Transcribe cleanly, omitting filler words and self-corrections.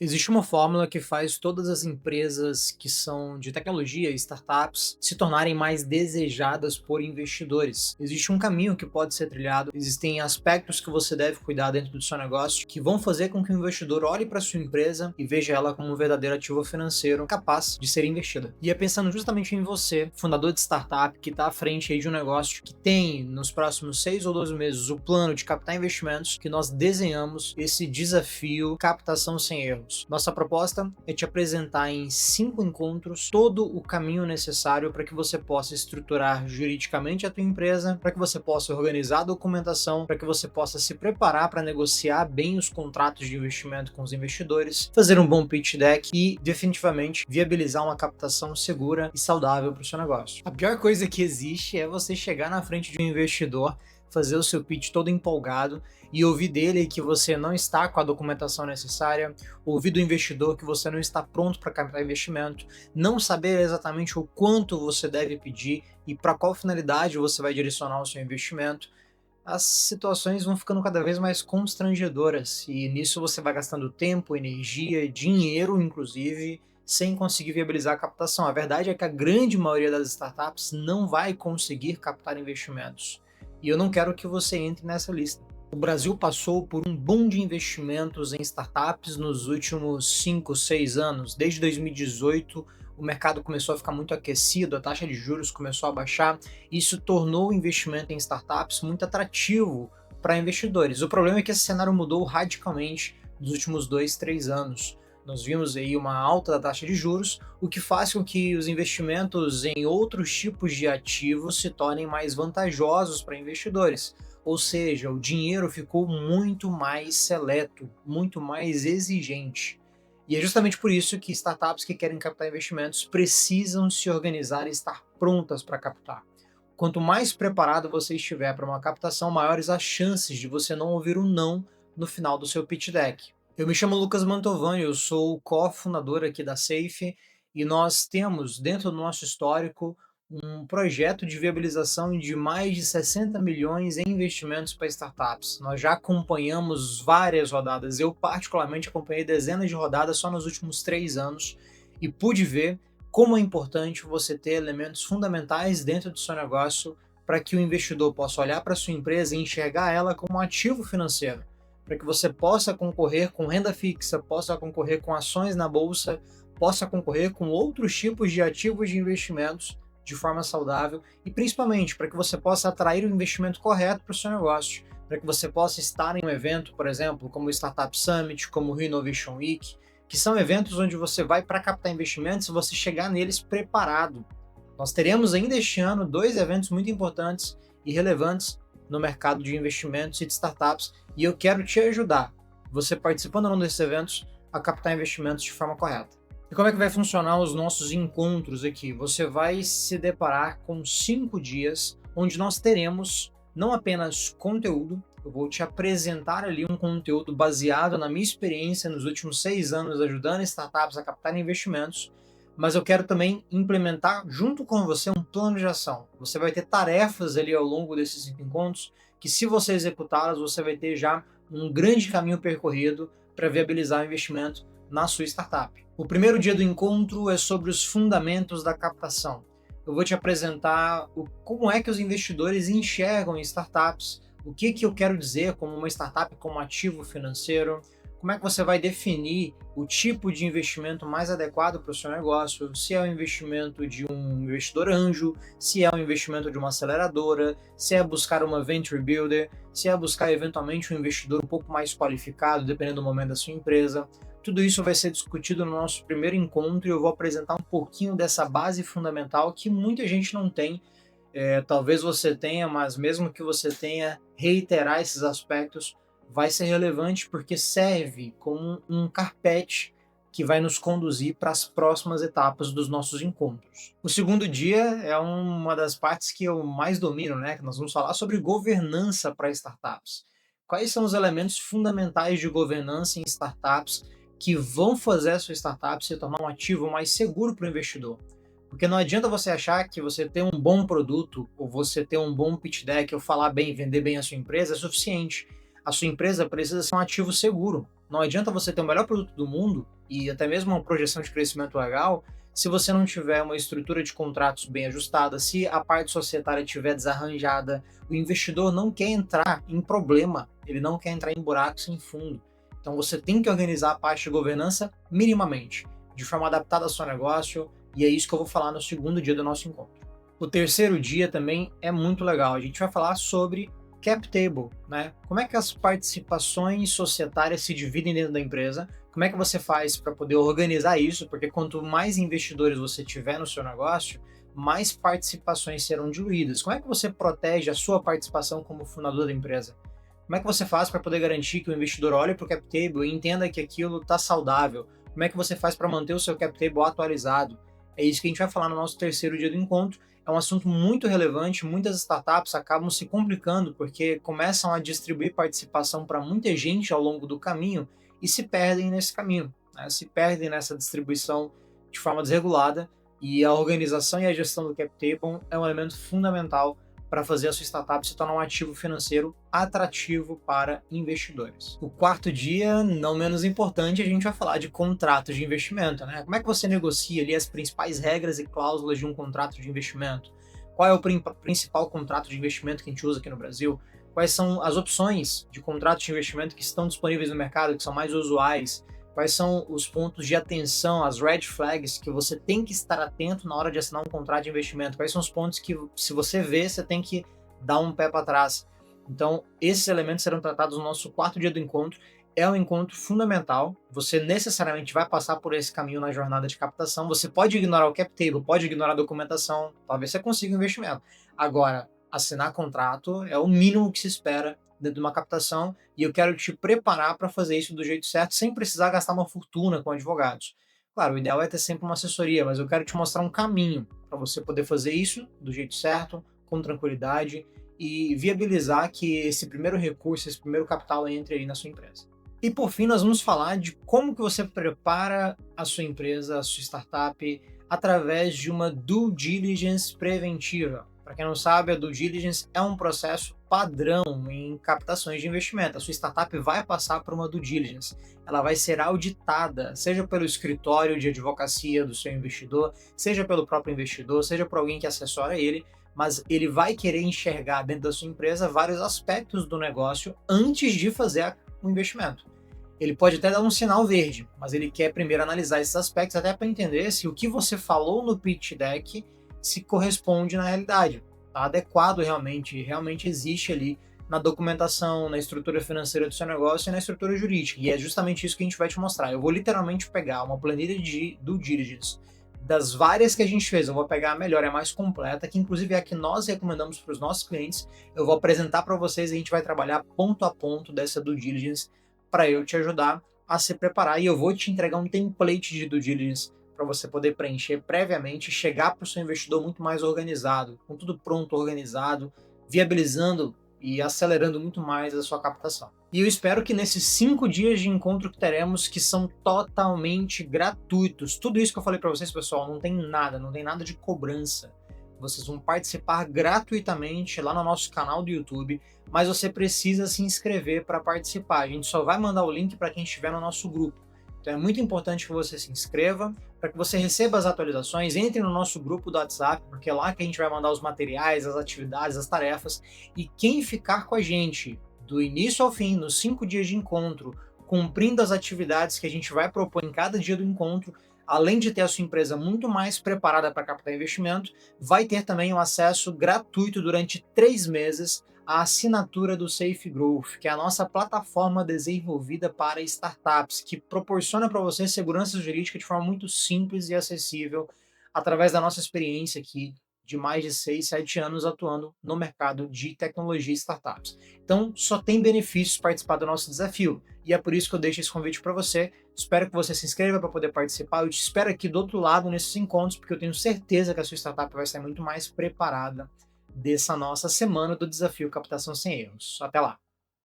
Existe uma fórmula que faz todas as empresas que são de tecnologia, startups, se tornarem mais desejadas por investidores. Existe um caminho que pode ser trilhado, existem aspectos que você deve cuidar dentro do seu negócio que vão fazer com que o investidor olhe para sua empresa e veja ela como um verdadeiro ativo financeiro capaz de ser investida. E é pensando justamente em você, fundador de startup, que está à frente aí de um negócio que tem nos próximos 6 ou 12 meses o plano de captar investimentos, que nós desenhamos esse desafio captação sem erros. Nossa proposta é te apresentar em 5 encontros todo o caminho necessário para que você possa estruturar juridicamente a tua empresa, para que você possa organizar a documentação, para que você possa se preparar para negociar bem os contratos de investimento com os investidores, fazer um bom pitch deck e definitivamente viabilizar uma captação segura e saudável para o seu negócio. A pior coisa que existe é você chegar na frente de um investidor, fazer o seu pitch todo empolgado e ouvir dele que você não está com a documentação necessária, ouvir do investidor que você não está pronto para captar investimento, não saber exatamente o quanto você deve pedir e para qual finalidade você vai direcionar o seu investimento. As situações vão ficando cada vez mais constrangedoras e nisso você vai gastando tempo, energia, dinheiro, inclusive, sem conseguir viabilizar a captação. A verdade é que a grande maioria das startups não vai conseguir captar investimentos. E eu não quero que você entre nessa lista. O Brasil passou por um boom de investimentos em startups nos últimos 5, 6 anos. Desde 2018, o mercado começou a ficar muito aquecido, a taxa de juros começou a baixar. Isso tornou o investimento em startups muito atrativo para investidores. O problema é que esse cenário mudou radicalmente nos últimos 2, 3 anos. Nós vimos aí uma alta da taxa de juros, o que faz com que os investimentos em outros tipos de ativos se tornem mais vantajosos para investidores. Ou seja, o dinheiro ficou muito mais seleto, muito mais exigente. E é justamente por isso que startups que querem captar investimentos precisam se organizar e estar prontas para captar. Quanto mais preparado você estiver para uma captação, maiores as chances de você não ouvir um não no final do seu pitch deck. Eu me chamo Lucas Mantovani, eu sou o cofundador aqui da Safe e nós temos dentro do nosso histórico um projeto de viabilização de mais de 60 milhões em investimentos para startups. Nós já acompanhamos várias rodadas, eu particularmente acompanhei dezenas de rodadas só nos últimos 3 anos e pude ver como é importante você ter elementos fundamentais dentro do seu negócio para que o investidor possa olhar para a sua empresa e enxergar ela como um ativo financeiro, para que você possa concorrer com renda fixa, possa concorrer com ações na bolsa, possa concorrer com outros tipos de ativos de investimentos de forma saudável e principalmente para que você possa atrair o investimento correto para o seu negócio, para que você possa estar em um evento, por exemplo, como o Startup Summit, como o Rio Innovation Week, que são eventos onde você vai para captar investimentos e você chegar neles preparado. Nós teremos ainda este ano 2 eventos muito importantes e relevantes no mercado de investimentos e de startups, e eu quero te ajudar, você participando ou não desses eventos, a captar investimentos de forma correta. E como é que vai funcionar os nossos encontros aqui? Você vai se deparar com 5 dias onde nós teremos não apenas conteúdo, eu vou te apresentar ali um conteúdo baseado na minha experiência nos últimos 6 anos ajudando startups a captar investimentos, mas eu quero também implementar junto com você um plano de ação. Você vai ter tarefas ali ao longo desses 5 encontros que, se você executá-las, você vai ter já um grande caminho percorrido para viabilizar o investimento na sua startup. O primeiro dia do encontro é sobre os fundamentos da captação. Eu vou te apresentar como é que os investidores enxergam em startups, o que eu quero dizer como uma startup como ativo financeiro, como é que você vai definir o tipo de investimento mais adequado para o seu negócio, se é o investimento de um investidor anjo, se é o investimento de uma aceleradora, se é buscar uma venture builder, se é buscar eventualmente um investidor um pouco mais qualificado, dependendo do momento da sua empresa. Tudo isso vai ser discutido no nosso primeiro encontro e eu vou apresentar um pouquinho dessa base fundamental que muita gente não tem. Talvez você tenha, mas mesmo que você tenha, reiterar esses aspectos vai ser relevante porque serve como um carpete que vai nos conduzir para as próximas etapas dos nossos encontros. O segundo dia é uma das partes que eu mais domino, né? Que nós vamos falar sobre governança para startups. Quais são os elementos fundamentais de governança em startups que vão fazer a sua startup se tornar um ativo mais seguro para o investidor? Porque não adianta você achar que você ter um bom produto, ou você ter um bom pitch deck, ou falar bem, vender bem a sua empresa é suficiente. A sua empresa precisa ser um ativo seguro. Não adianta você ter o melhor produto do mundo e até mesmo uma projeção de crescimento legal se você não tiver uma estrutura de contratos bem ajustada, se a parte societária estiver desarranjada. O investidor não quer entrar em problema, ele não quer entrar em buraco sem fundo. Então você tem que organizar a parte de governança minimamente, de forma adaptada ao seu negócio, e é isso que eu vou falar no segundo dia do nosso encontro. O terceiro dia também é muito legal, a gente vai falar sobre cap table, né? Como é que as participações societárias se dividem dentro da empresa? Como é que você faz para poder organizar isso? Porque quanto mais investidores você tiver no seu negócio, mais participações serão diluídas. Como é que você protege a sua participação como fundador da empresa? Como é que você faz para poder garantir que o investidor olhe para o cap table e entenda que aquilo está saudável? Como é que você faz para manter o seu cap table atualizado? É isso que a gente vai falar no nosso terceiro dia do encontro. É um assunto muito relevante, muitas startups acabam se complicando porque começam a distribuir participação para muita gente ao longo do caminho e se perdem nesse caminho, né? Se perdem nessa distribuição de forma desregulada, e a organização e a gestão do cap table é um elemento fundamental para fazer a sua startup se tornar um ativo financeiro atrativo para investidores. O quarto dia, não menos importante, a gente vai falar de contratos de investimento, né? Como é que você negocia ali as principais regras e cláusulas de um contrato de investimento? Qual é o principal contrato de investimento que a gente usa aqui no Brasil? Quais são as opções de contratos de investimento que estão disponíveis no mercado, que são mais usuais? Quais são os pontos de atenção, as red flags que você tem que estar atento na hora de assinar um contrato de investimento? Quais são os pontos que, se você vê, você tem que dar um pé para trás? Então, esses elementos serão tratados no nosso quarto dia do encontro. É um encontro fundamental. Você necessariamente vai passar por esse caminho na jornada de captação. Você pode ignorar o cap table, pode ignorar a documentação, talvez você consiga um investimento. Agora, assinar contrato é o mínimo que se espera dentro de uma captação, e eu quero te preparar para fazer isso do jeito certo, sem precisar gastar uma fortuna com advogados. Claro, o ideal é ter sempre uma assessoria, mas eu quero te mostrar um caminho para você poder fazer isso do jeito certo, com tranquilidade, e viabilizar que esse primeiro recurso, esse primeiro capital entre aí na sua empresa. E por fim, nós vamos falar de como que você prepara a sua empresa, a sua startup, através de uma due diligence preventiva. Para quem não sabe, a due diligence é um processo padrão em captações de investimento. A sua startup vai passar por uma due diligence. Ela vai ser auditada, seja pelo escritório de advocacia do seu investidor, seja pelo próprio investidor, seja por alguém que assessora ele, mas ele vai querer enxergar dentro da sua empresa vários aspectos do negócio antes de fazer o investimento. Ele pode até dar um sinal verde, mas ele quer primeiro analisar esses aspectos até para entender se o que você falou no pitch deck se corresponde na realidade, está adequado realmente existe ali na documentação, na estrutura financeira do seu negócio e na estrutura jurídica. E é justamente isso que a gente vai te mostrar. Eu vou literalmente pegar uma planilha de due diligence das várias que a gente fez, eu vou pegar a melhor, a mais completa, que inclusive é a que nós recomendamos para os nossos clientes. Eu vou apresentar para vocês e a gente vai trabalhar ponto a ponto dessa due diligence para eu te ajudar a se preparar, e eu vou te entregar um template de due diligence para você poder preencher previamente e chegar para o seu investidor muito mais organizado, com tudo pronto, organizado, viabilizando e acelerando muito mais a sua captação. E eu espero que nesses 5 dias de encontro que teremos, que são totalmente gratuitos, tudo isso que eu falei para vocês, pessoal, não tem nada de cobrança. Vocês vão participar gratuitamente lá no nosso canal do YouTube, mas você precisa se inscrever para participar. A gente só vai mandar o link para quem estiver no nosso grupo. Então é muito importante que você se inscreva, para que você receba as atualizações, entre no nosso grupo do WhatsApp, porque é lá que a gente vai mandar os materiais, as atividades, as tarefas, e quem ficar com a gente do início ao fim, nos 5 dias de encontro, cumprindo as atividades que a gente vai propor em cada dia do encontro, além de ter a sua empresa muito mais preparada para captar investimento, vai ter também um acesso gratuito durante 3 meses à assinatura do Safe Growth, que é a nossa plataforma desenvolvida para startups, que proporciona para você segurança jurídica de forma muito simples e acessível, através da nossa experiência aqui de mais de 6, 7 anos atuando no mercado de tecnologia e startups. Então, só tem benefícios participar do nosso desafio, e é por isso que eu deixo esse convite para você. Espero que você se inscreva para poder participar. Eu te espero aqui do outro lado nesses encontros, porque eu tenho certeza que a sua startup vai sair muito mais preparada dessa nossa semana do desafio Captação Sem Erros. Até lá!